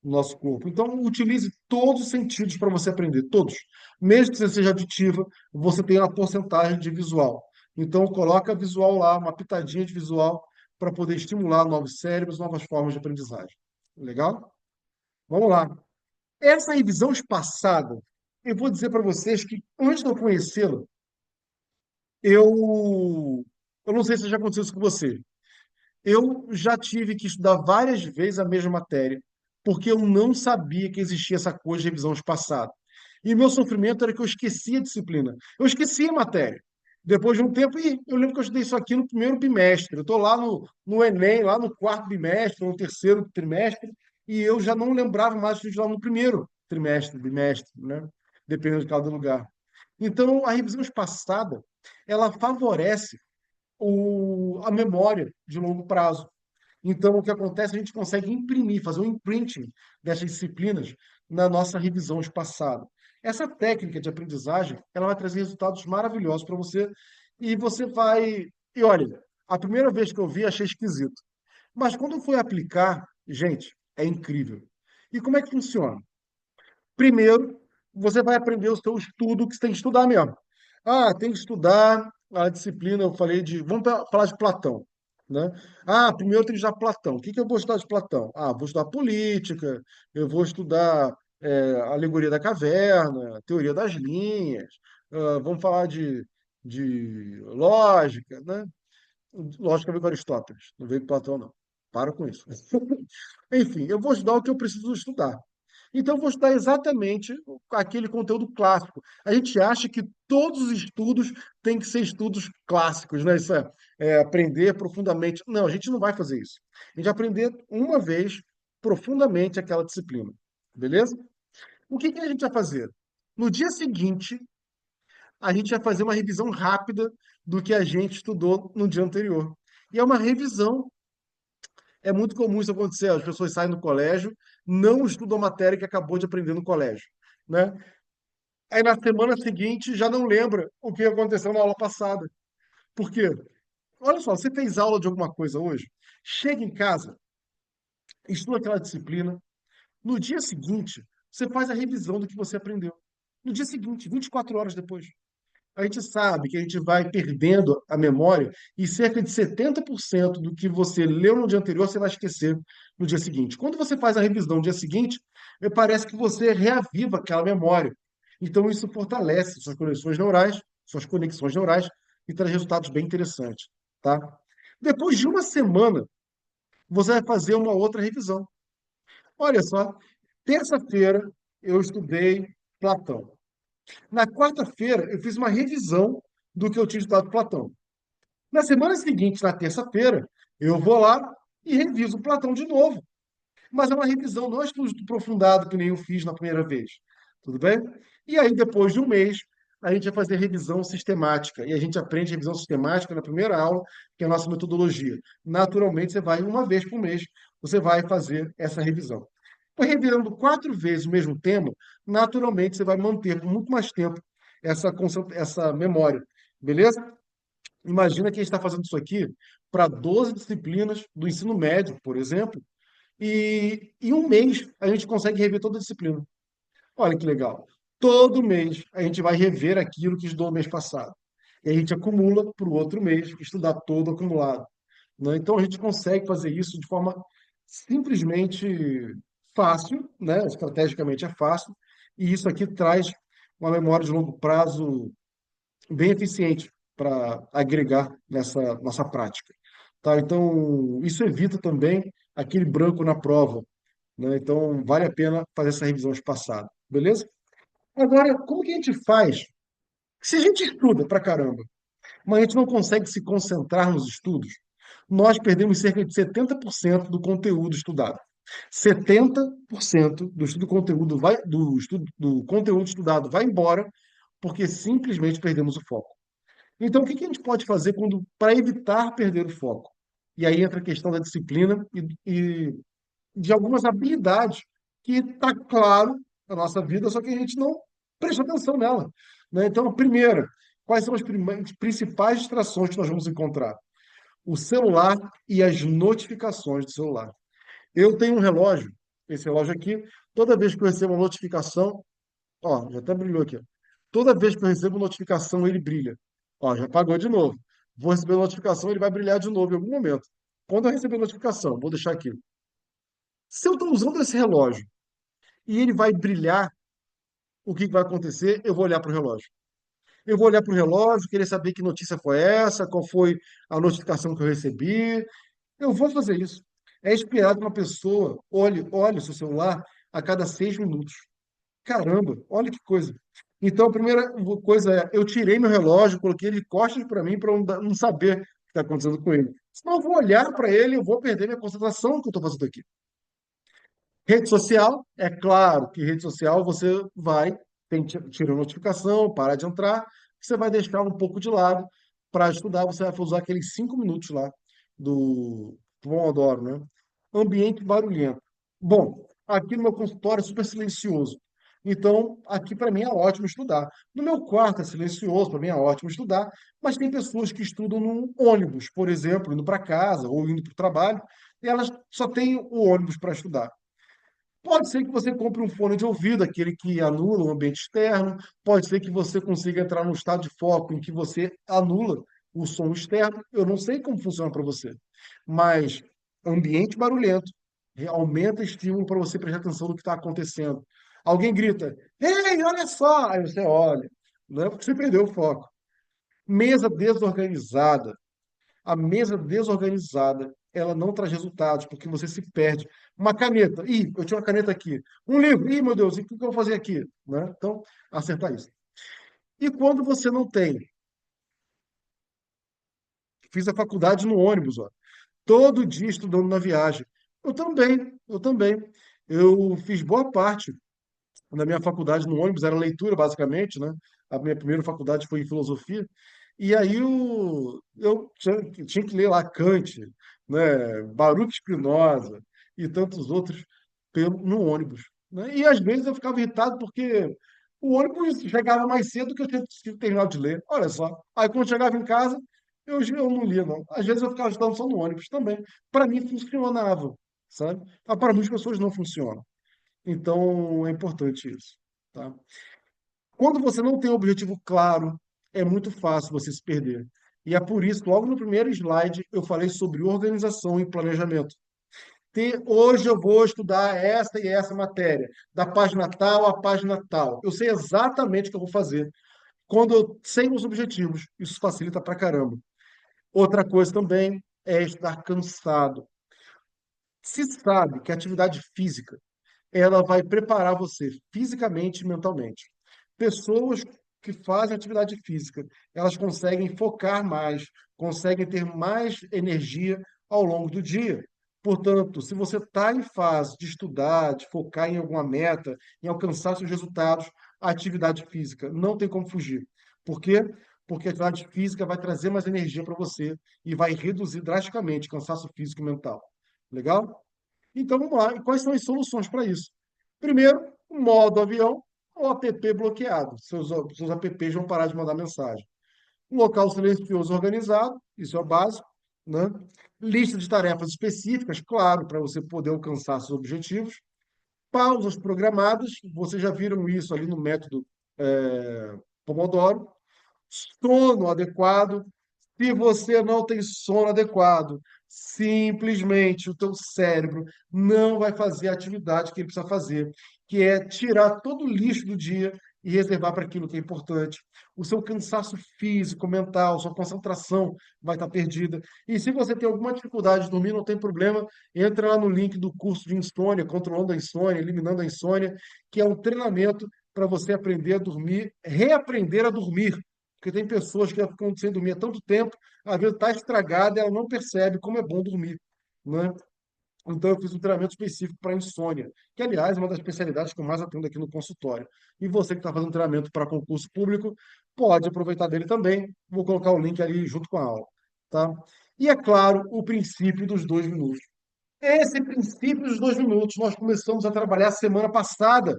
no nosso corpo. Então, utilize todos os sentidos para você aprender, todos. Mesmo que você seja auditiva, você tem uma porcentagem de visual. Então, coloca visual lá, uma pitadinha de visual, para poder estimular novos cérebros, novas formas de aprendizagem. Legal? Vamos lá. Essa revisão espaçada, eu vou dizer para vocês que antes de eu conhecê-la, eu não sei se já aconteceu isso com você. Eu já tive que estudar várias vezes a mesma matéria, porque eu não sabia que existia essa coisa de revisão espaçada. E o meu sofrimento era que eu esquecia a disciplina. Eu esquecia a matéria. Depois de um tempo, eu lembro que eu estudei isso aqui no primeiro bimestre. Eu estou lá no Enem, lá no quarto bimestre, no terceiro trimestre, e eu já não lembrava mais de estudar no primeiro trimestre, bimestre, né? Dependendo de cada lugar. Então, a revisão espaçada, ela favorece a memória de longo prazo. Então, o que acontece, a gente consegue imprimir, fazer um imprinting dessas disciplinas na nossa revisão espaçada. Essa técnica de aprendizagem, ela vai trazer resultados maravilhosos para você e você vai... E olha, a primeira vez que eu vi, achei esquisito. Mas quando eu fui aplicar, gente, é incrível. E como é que funciona? Primeiro, você vai aprender o seu estudo que você tem que estudar mesmo. Tem que estudar a disciplina, eu falei de. Vamos falar de Platão, né? Primeiro eu tenho que estudar Platão. O que que eu vou estudar de Platão? Vou estudar política, eu vou estudar a alegoria da caverna, teoria das linhas, vamos falar de lógica, né? Lógica veio com Aristóteles, não veio com Platão, não. Para com isso. Enfim, eu vou estudar o que eu preciso estudar. Então, eu vou estudar exatamente aquele conteúdo clássico. A gente acha que todos os estudos têm que ser estudos clássicos, né? Isso é aprender profundamente. Não, a gente não vai fazer isso. A gente vai aprender uma vez profundamente aquela disciplina. Beleza? O que que a gente vai fazer? No dia seguinte, a gente vai fazer uma revisão rápida do que a gente estudou no dia anterior. E é uma revisão. É muito comum isso acontecer. As pessoas saem do colégio, não estudam a matéria que acabou de aprender no colégio, né? Aí na semana seguinte já não lembra o que aconteceu na aula passada. Por quê? Olha só, você fez aula de alguma coisa hoje, chega em casa, estuda aquela disciplina, no dia seguinte, você faz a revisão do que você aprendeu. No dia seguinte, 24 horas depois. A gente sabe que a gente vai perdendo a memória e cerca de 70% do que você leu no dia anterior você vai esquecer no dia seguinte. Quando você faz a revisão no dia seguinte, parece que você reaviva aquela memória. Então, isso fortalece suas conexões neurais e traz resultados bem interessantes, tá? Depois de uma semana, você vai fazer uma outra revisão. Olha só, terça-feira eu estudei Platão. Na quarta-feira, eu fiz uma revisão do que eu tinha estudado Platão. Na semana seguinte, na terça-feira, eu vou lá e reviso Platão de novo. mas é uma revisão, não é estudo aprofundado que nem eu fiz na primeira vez. Tudo bem? E aí, depois de um mês, a gente vai fazer revisão sistemática. E a gente aprende revisão sistemática na primeira aula, que é a nossa metodologia. Naturalmente, você vai uma vez por mês, você vai fazer essa revisão. Por revirando 4 vezes o mesmo tema, naturalmente você vai manter por muito mais tempo essa memória. Beleza? Imagina que a gente está fazendo isso aqui para 12 disciplinas do ensino médio, por exemplo, e em um mês a gente consegue rever toda a disciplina. Olha que legal. Todo mês a gente vai rever aquilo que estudou no mês passado. E a gente acumula para o outro mês, estudar todo acumulado. Né? Então a gente consegue fazer isso de forma simplesmente fácil, né? Estrategicamente é fácil, e isso aqui traz uma memória de longo prazo bem eficiente para agregar nessa nossa prática. Tá? Então, isso evita também aquele branco na prova. Né? Então, vale a pena fazer essa revisão espaçada. Beleza? Agora, como que a gente faz? Se a gente estuda pra caramba, mas a gente não consegue se concentrar nos estudos, nós perdemos cerca de 70% do conteúdo estudado. 70% do conteúdo estudado vai embora porque simplesmente perdemos o foco. Então, o que que a gente pode fazer para evitar perder o foco? E aí entra a questão da disciplina e de algumas habilidades que está claro na nossa vida, só que a gente não presta atenção nela. Né? Então, a primeira, quais são as principais distrações que nós vamos encontrar? O celular e as notificações do celular. Eu tenho um relógio, esse relógio aqui, toda vez que eu recebo uma notificação, ó, já até brilhou aqui. Ó. Toda vez que eu recebo uma notificação, ele brilha. Ó, já apagou de novo. Vou receber notificação, ele vai brilhar de novo em algum momento. Quando eu receber notificação, vou deixar aqui. Se eu estou usando esse relógio e ele vai brilhar, o que vai acontecer? Eu vou olhar para o relógio. Eu vou olhar para o relógio, querer saber que notícia foi essa, qual foi a notificação que eu recebi. Eu vou fazer isso. É esperado que uma pessoa olhe o seu celular a cada 6 minutos. Caramba, olha que coisa. Então, a primeira coisa é, eu tirei meu relógio, coloquei ele de costas para mim, para não saber o que está acontecendo com ele. Senão eu vou olhar para ele, eu vou perder minha concentração no que eu estou fazendo aqui. Rede social, é claro que rede social você vai, tira a notificação, para de entrar, você vai deixar um pouco de lado para estudar, você vai usar aqueles 5 minutos lá do Pomodoro, né? Ambiente barulhento. Bom, aqui no meu consultório é super silencioso. Então, aqui para mim é ótimo estudar. No meu quarto é silencioso, para mim é ótimo estudar, mas tem pessoas que estudam num ônibus, por exemplo, indo para casa ou indo para o trabalho, e elas só têm o ônibus para estudar. Pode ser que você compre um fone de ouvido, aquele que anula o ambiente externo. Pode ser que você consiga entrar num estado de foco em que você anula o som externo. Eu não sei como funciona para você, mas ambiente barulhento aumenta estímulo para você prestar atenção no que está acontecendo. Alguém grita, ei, olha só! Aí você olha, não é porque você perdeu o foco. Mesa desorganizada. A mesa desorganizada, ela não traz resultados, porque você se perde. Uma caneta, ih, eu tinha uma caneta aqui. Um livro, ih, meu Deus, e o que eu vou fazer aqui? Né? Então, acertar isso. E quando você não tem? Fiz a faculdade no ônibus, ó. Todo dia estudando na viagem. Eu também, eu também. Eu fiz boa parte na minha faculdade no ônibus, era leitura, basicamente, né? A minha primeira faculdade foi em filosofia. E aí eu tinha que ler lá Kant, né? Baruch Spinoza e tantos outros no ônibus. Né? E às vezes eu ficava irritado porque o ônibus chegava mais cedo que eu tinha terminado de ler. Olha só. Aí quando chegava em casa, eu não lia, não. Às vezes eu ficava estudando só no ônibus também. Para mim funcionava, sabe? Mas para muitas pessoas não funciona. Então, é importante isso, tá? Quando você não tem um objetivo claro, é muito fácil você se perder. E é por isso, logo no primeiro slide, eu falei sobre organização e planejamento. Hoje eu vou estudar essa e essa matéria, da página tal à página tal. Eu sei exatamente o que eu vou fazer. Quando eu sei os objetivos, isso facilita pra caramba. Outra coisa também é estar cansado. Se sabe que a atividade física ela vai preparar você fisicamente e mentalmente. Pessoas que fazem atividade física, elas conseguem focar mais, conseguem ter mais energia ao longo do dia. Portanto, se você está em fase de estudar, de focar em alguma meta, em alcançar seus resultados, a atividade física não tem como fugir. Por quê? Porque a atividade física vai trazer mais energia para você e vai reduzir drasticamente o cansaço físico e mental. Legal? Então vamos lá. E quais são as soluções para isso? Primeiro, o modo avião ou app bloqueado. Seus apps vão parar de mandar mensagem. Um local silencioso organizado, isso é o básico, né? Lista de tarefas específicas, claro, para você poder alcançar seus objetivos. Pausas programadas, vocês já viram isso ali no método Pomodoro. Sono adequado. Se você não tem sono adequado, simplesmente o teu cérebro não vai fazer a atividade que ele precisa fazer, que é tirar todo o lixo do dia e reservar para aquilo que é importante. O seu cansaço físico, mental, sua concentração vai estar perdida. E se você tem alguma dificuldade de dormir, não tem problema, entra lá no link do curso de insônia, controlando a insônia, eliminando a insônia, que é um treinamento para você aprender a dormir, reaprender a dormir. Porque tem pessoas que ficam sem dormir há tanto tempo, a vida está estragada e ela não percebe como é bom dormir, né? Então, eu fiz um treinamento específico para insônia, que, aliás, é uma das especialidades que eu mais atendo aqui no consultório. E você que está fazendo treinamento para concurso público, pode aproveitar dele também. Vou colocar o link ali junto com a aula, tá? E, é claro, o princípio dos 2 minutos. Esse princípio dos 2 minutos nós começamos a trabalhar semana passada.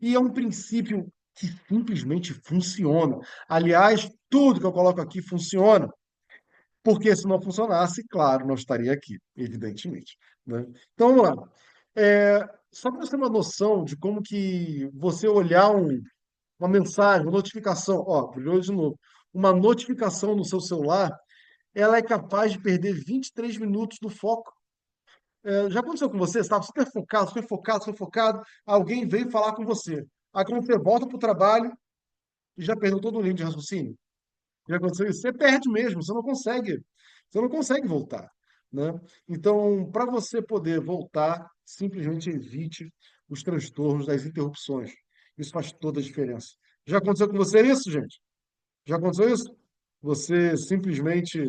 E é um princípio que simplesmente funciona. Aliás, tudo que eu coloco aqui funciona, porque se não funcionasse, claro, não estaria aqui, evidentemente, né? Então, vamos lá. Só para você ter uma noção de como que você olhar uma mensagem, uma notificação, ó, brilhou de novo, uma notificação no seu celular, ela é capaz de perder 23 minutos do foco. Já aconteceu com você? Você estava super focado, super focado, alguém veio falar com você. Aí quando você volta para o trabalho, já perdeu todo o linha de raciocínio. Já aconteceu isso? Você perde mesmo, você não consegue voltar, né? Então, para você poder voltar, simplesmente evite os transtornos das interrupções. Isso faz toda a diferença. Já aconteceu com você isso, gente? Já aconteceu isso? Você simplesmente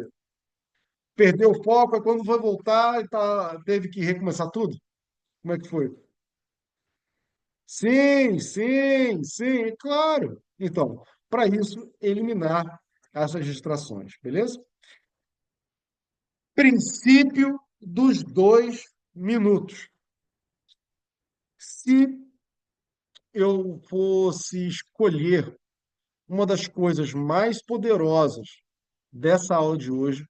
perdeu o foco, aí quando foi voltar, teve que recomeçar tudo? Como é que foi? Sim, sim, sim, é claro. Então, para isso, eliminar essas distrações, beleza? Princípio dos 2 minutos. Se eu fosse escolher uma das coisas mais poderosas dessa aula de hoje,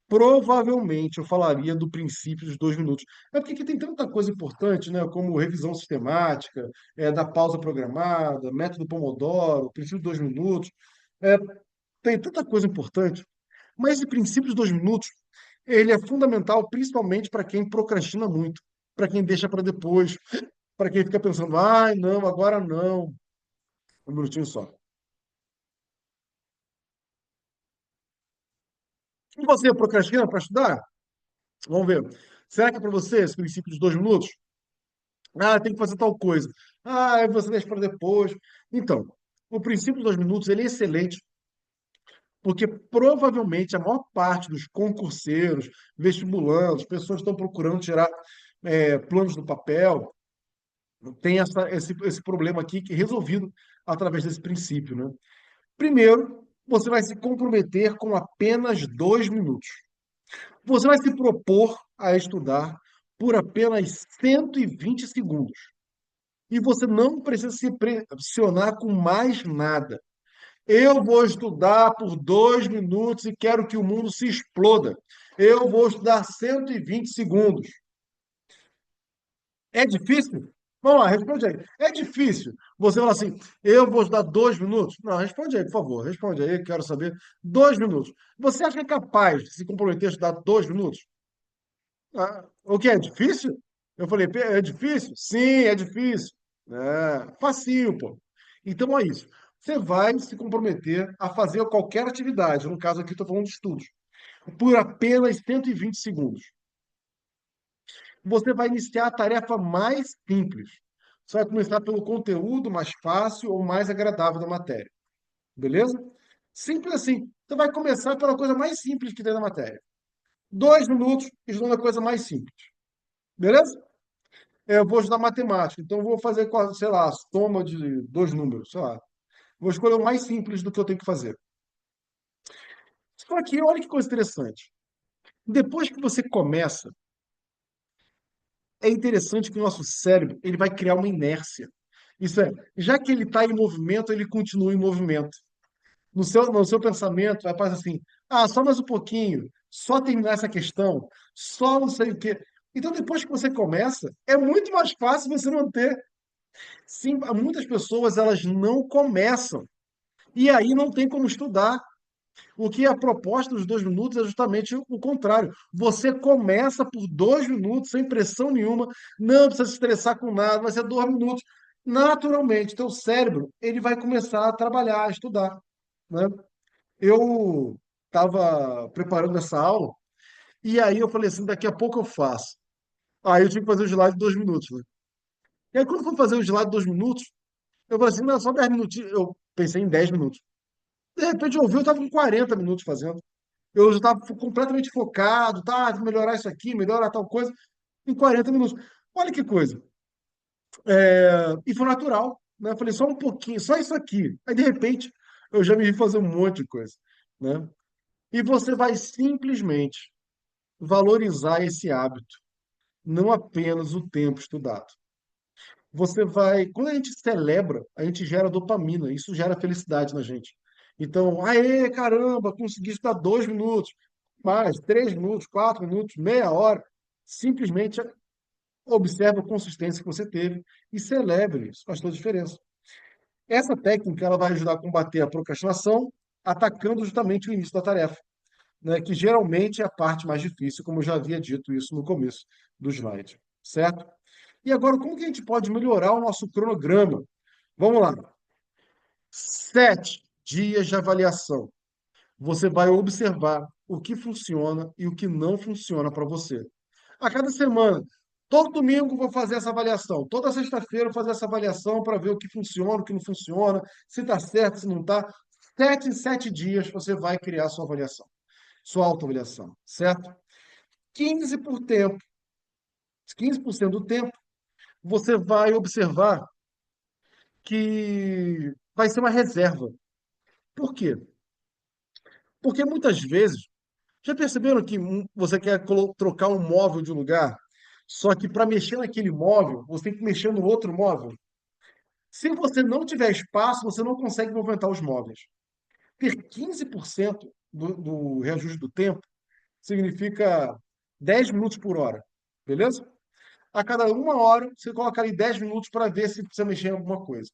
provavelmente eu falaria do princípio dos 2 minutos. É porque aqui tem tanta coisa importante, né? Como revisão sistemática, da pausa programada, método Pomodoro, princípio dos 2 minutos. É, tem tanta coisa importante. Mas esse princípio dos 2 minutos, ele é fundamental principalmente para quem procrastina muito, para quem deixa para depois, para quem fica pensando, ai, não, agora não. Um minutinho só. E você procrastina para estudar? Vamos ver. Será que é para você esse princípio dos 2 minutos? Ah, tem que fazer tal coisa. Ah, aí você deixa para depois. Então, o princípio dos 2 minutos, ele é excelente, porque provavelmente a maior parte dos concurseiros, vestibulandos, pessoas que estão procurando tirar planos do papel, tem esse problema aqui que é resolvido através desse princípio, né? Primeiro, você vai se comprometer com apenas 2 minutos. Você vai se propor a estudar por apenas 120 segundos. E você não precisa se pressionar com mais nada. Eu vou estudar por 2 minutos e quero que o mundo se exploda. Eu vou estudar 120 segundos. É difícil? Vamos lá, responde aí. É difícil. Você fala assim, eu vou estudar 2 minutos? Não, responde aí, por favor. Responde aí, quero saber. 2 minutos. Você acha que é capaz de se comprometer a estudar 2 minutos? Ah, o que é difícil? Eu falei, é difícil? Sim, é difícil. É, facinho, pô. Então é isso. Você vai se comprometer a fazer qualquer atividade, no caso aqui estou falando de estudos, por apenas 120 segundos. Você vai iniciar a tarefa mais simples. Você vai começar pelo conteúdo mais fácil ou mais agradável da matéria. Beleza? Simples assim. Você vai começar pela coisa mais simples que tem na matéria. 2 minutos estudando a coisa mais simples. Beleza? Eu vou estudar matemática, então eu vou fazer, sei lá, a soma de dois números, sei lá. Vou escolher o mais simples do que eu tenho que fazer. Só que olha que coisa interessante. Depois que você começa, é interessante que o nosso cérebro ele vai criar uma inércia. Isso é, já que ele está em movimento, ele continua em movimento. No seu pensamento, vai fazer assim: ah, só mais um pouquinho, só terminar essa questão, só não sei o quê. Então, depois que você começa, é muito mais fácil você manter. Sim, muitas pessoas elas não começam e aí não tem como estudar. O que é a proposta dos 2 minutos é justamente o contrário. Você começa por 2 minutos, sem pressão nenhuma, não precisa se estressar com nada, vai ser 2 minutos. Naturalmente, teu cérebro ele vai começar a trabalhar, a estudar, né? Eu estava preparando essa aula e aí eu falei assim, daqui a pouco eu faço. Aí eu tinha que fazer o slide de 2 minutos, né? E aí quando eu fui fazer o slide de 2 minutos, eu falei assim, não, só 10 minutinhos. Eu pensei em 10 minutos. De repente eu ouvi, eu estava com 40 minutos fazendo. Eu já estava completamente focado, tá? Melhorar isso aqui, melhorar tal coisa, em 40 minutos. Olha que coisa. E foi natural, né? Eu falei, só um pouquinho, só isso aqui. Aí, de repente, eu já me vi fazer um monte de coisa, né? E você vai simplesmente valorizar esse hábito, não apenas o tempo estudado. Você vai, quando a gente celebra, a gente gera dopamina, isso gera felicidade na gente. Então, aê, caramba, consegui estudar 2 minutos, mais 3 minutos, 4 minutos, meia hora. Simplesmente observe a consistência que você teve e celebre isso, faz toda a diferença. Essa técnica ela vai ajudar a combater a procrastinação, atacando justamente o início da tarefa, né, que geralmente é a parte mais difícil, como eu já havia dito isso no começo do slide, certo? E agora, como que a gente pode melhorar o nosso cronograma? Vamos lá. 7 dias de avaliação. Você vai observar o que funciona e o que não funciona para você. A cada semana, todo domingo vou fazer essa avaliação. Toda sexta-feira eu vou fazer essa avaliação para ver o que funciona, o que não funciona, se está certo, se não está. 7 em 7 dias você vai criar sua avaliação, sua autoavaliação, certo? 15 por tempo, 15% do tempo, você vai observar que vai ser uma reserva. Por quê? Porque muitas vezes, já perceberam que você quer trocar um móvel de lugar, só que para mexer naquele móvel, você tem que mexer no outro móvel? Se você não tiver espaço, você não consegue movimentar os móveis. Ter 15% do reajuste do tempo significa 10 minutos por hora, beleza? A cada uma hora, você coloca ali 10 minutos para ver se precisa mexer em alguma coisa.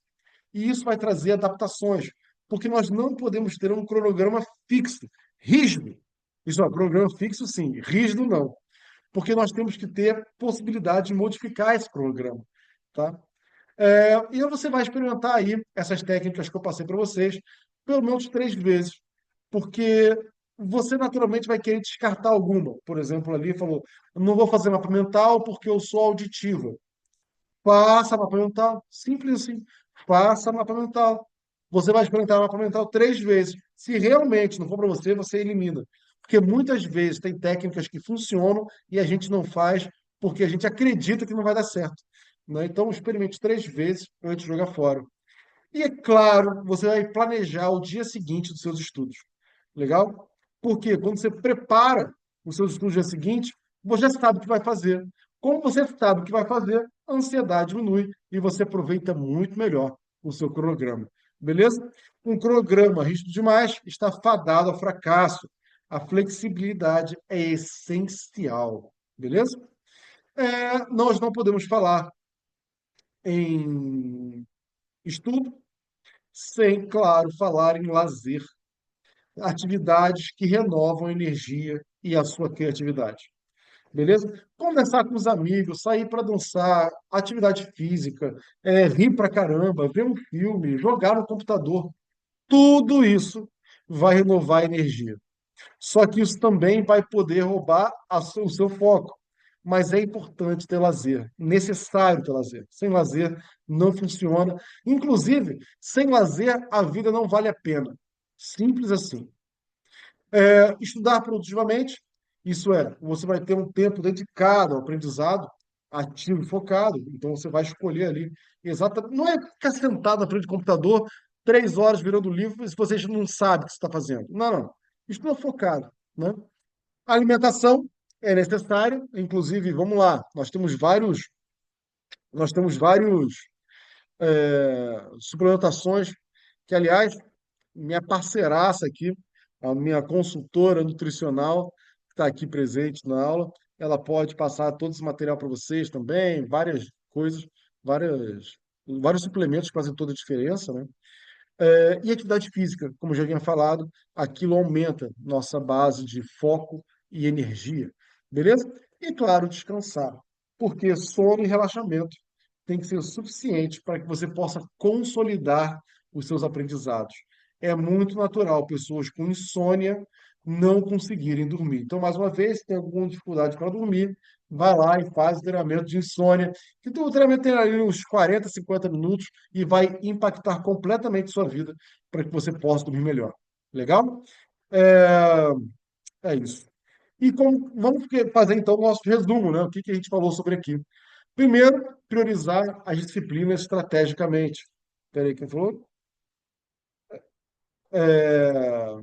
E isso vai trazer adaptações, porque nós não podemos ter um cronograma fixo, rígido. Isso é um cronograma fixo, sim, rígido não, porque nós temos que ter possibilidade de modificar esse cronograma, tá? E aí você vai experimentar aí essas técnicas que eu passei para vocês, pelo menos 3 vezes, porque você naturalmente vai querer descartar alguma. Por exemplo, ali falou, não vou fazer mapa mental porque eu sou auditiva. Faça mapa mental. Simples assim. Faça mapa mental. Você vai experimentar mapa mental 3 vezes. Se realmente não for para você, você elimina. Porque muitas vezes tem técnicas que funcionam e a gente não faz porque a gente acredita que não vai dar certo, né? Então, experimente 3 vezes antes de jogar fora. E é claro, você vai planejar o dia seguinte dos seus estudos. Legal? Porque quando você prepara os seus estudos no dia seguinte, você já sabe o que vai fazer. Como você sabe o que vai fazer, a ansiedade diminui e você aproveita muito melhor o seu cronograma. Beleza? Um cronograma rígido demais está fadado ao fracasso. A flexibilidade é essencial. Beleza? Nós não podemos falar em estudo sem, claro, falar em lazer, atividades que renovam a energia e a sua criatividade. Beleza? Conversar com os amigos, sair para dançar, atividade física, rir pra caramba, ver um filme, jogar no computador. Tudo isso vai renovar a energia. Só que isso também vai poder roubar o seu foco. Mas é importante ter lazer, necessário ter lazer. Sem lazer não funciona. Inclusive, sem lazer a vida não vale a pena. Simples assim. Estudar produtivamente Isso é, você vai ter um tempo dedicado ao aprendizado ativo e focado. Então, você vai escolher ali exatamente. Não é ficar sentado na frente do computador 3 horas virando livro se você não sabe o que você está fazendo. Não, não. Estuda focado, né? A alimentação é necessária, inclusive, vamos lá, nós temos vários suplementações que, aliás, minha parceiraça aqui, a minha consultora nutricional, que está aqui presente na aula, ela pode passar todo esse material para vocês também, várias coisas, várias, vários suplementos que fazem toda a diferença, né? E atividade física, como já havia falado, aquilo aumenta nossa base de foco e energia, beleza? E, claro, descansar, porque sono e relaxamento tem que ser o suficiente para que você possa consolidar os seus aprendizados. É muito natural pessoas com insônia não conseguirem dormir. Então, mais uma vez, se tem alguma dificuldade para dormir, vai lá e faz o treinamento de insônia, que o treinamento tem ali uns 40, 50 minutos e vai impactar completamente sua vida para que você possa dormir melhor. Legal? É, é isso. E vamos fazer então o nosso resumo, né? O que a gente falou sobre aqui. Primeiro, priorizar as disciplinas estrategicamente. Espera aí, quem falou? É,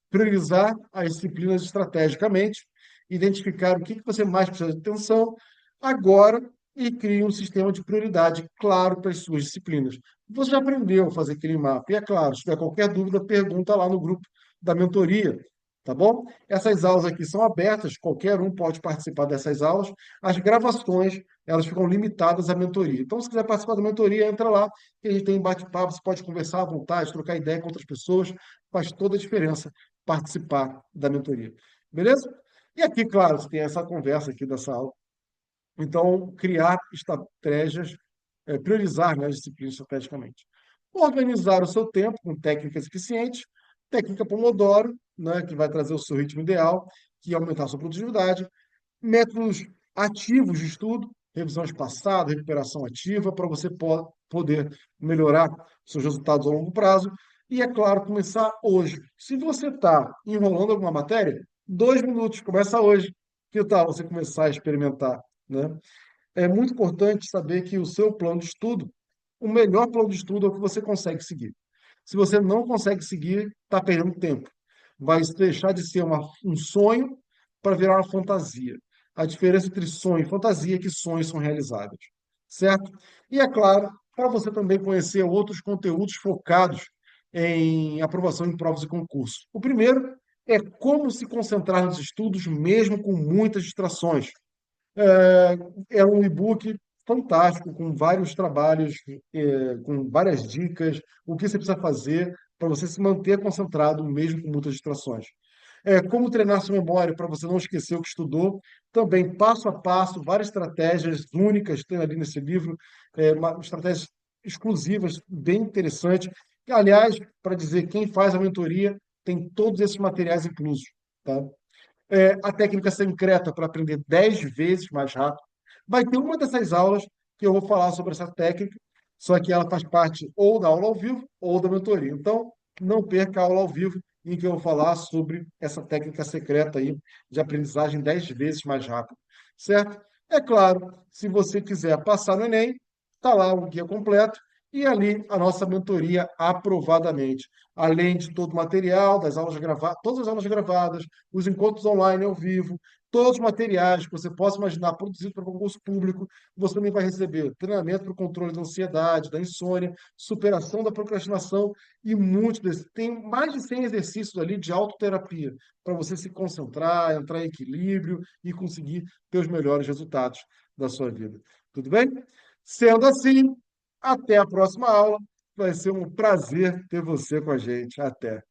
priorizar as disciplinas estrategicamente, identificar o que você mais precisa de atenção agora e crie um sistema de prioridade claro para as suas disciplinas. Você já aprendeu a fazer aquele mapa. E é claro, se tiver qualquer dúvida, pergunta lá no grupo da mentoria, tá bom? Essas aulas aqui são abertas, qualquer um pode participar dessas aulas. As gravações, elas ficam limitadas à mentoria. Então, se quiser participar da mentoria, entra lá, que a gente tem bate-papo, você pode conversar à vontade, trocar ideia com outras pessoas, faz toda a diferença participar da mentoria. Beleza? E aqui, claro, você tem essa conversa aqui dessa aula. Então, criar estratégias, priorizar, né, as disciplinas estrategicamente. Organizar o seu tempo com técnicas eficientes, técnica Pomodoro, né, que vai trazer o seu ritmo ideal, que aumentar a sua produtividade, métodos ativos de estudo, revisão espaçada, recuperação ativa, para você poder melhorar seus resultados a longo prazo. E, é claro, começar hoje. Se você está enrolando alguma matéria, 2 minutos, começa hoje. Que tal você começar a experimentar, né? É muito importante saber que o seu plano de estudo, o melhor plano de estudo é o que você consegue seguir. Se você não consegue seguir, está perdendo tempo. Vai deixar de ser um sonho para virar uma fantasia. A diferença entre sonho e fantasia é que sonhos são realizáveis, certo? E é claro, para você também conhecer outros conteúdos focados em aprovação em provas e concursos. O primeiro é como se concentrar nos estudos mesmo com muitas distrações. É um e-book fantástico, com vários trabalhos, com várias dicas, o que você precisa fazer para você se manter concentrado, mesmo com muitas distrações. Como treinar sua memória para você não esquecer o que estudou, também passo a passo, várias estratégias únicas tem ali nesse livro, estratégias exclusivas, bem interessantes. E, aliás, para dizer, quem faz a mentoria tem todos esses materiais inclusos, tá? A técnica secreta para aprender 10 vezes mais rápido. Vai ter uma dessas aulas que eu vou falar sobre essa técnica, só que ela faz parte ou da aula ao vivo ou da mentoria. Então, não perca a aula ao vivo em que eu vou falar sobre essa técnica secreta aí de aprendizagem 10 vezes mais rápido, certo? É claro, se você quiser passar no Enem, está lá o guia completo e ali a nossa mentoria aprovadamente. Além de todo o material, das aulas gravadas, todas as aulas gravadas, os encontros online ao vivo, todos os materiais que você possa imaginar produzidos para concurso público, você também vai receber treinamento para o controle da ansiedade, da insônia, superação da procrastinação e muitos desses. Tem mais de 100 exercícios ali de autoterapia para você se concentrar, entrar em equilíbrio e conseguir ter os melhores resultados da sua vida. Tudo bem? Sendo assim, até a próxima aula. Vai ser um prazer ter você com a gente. Até.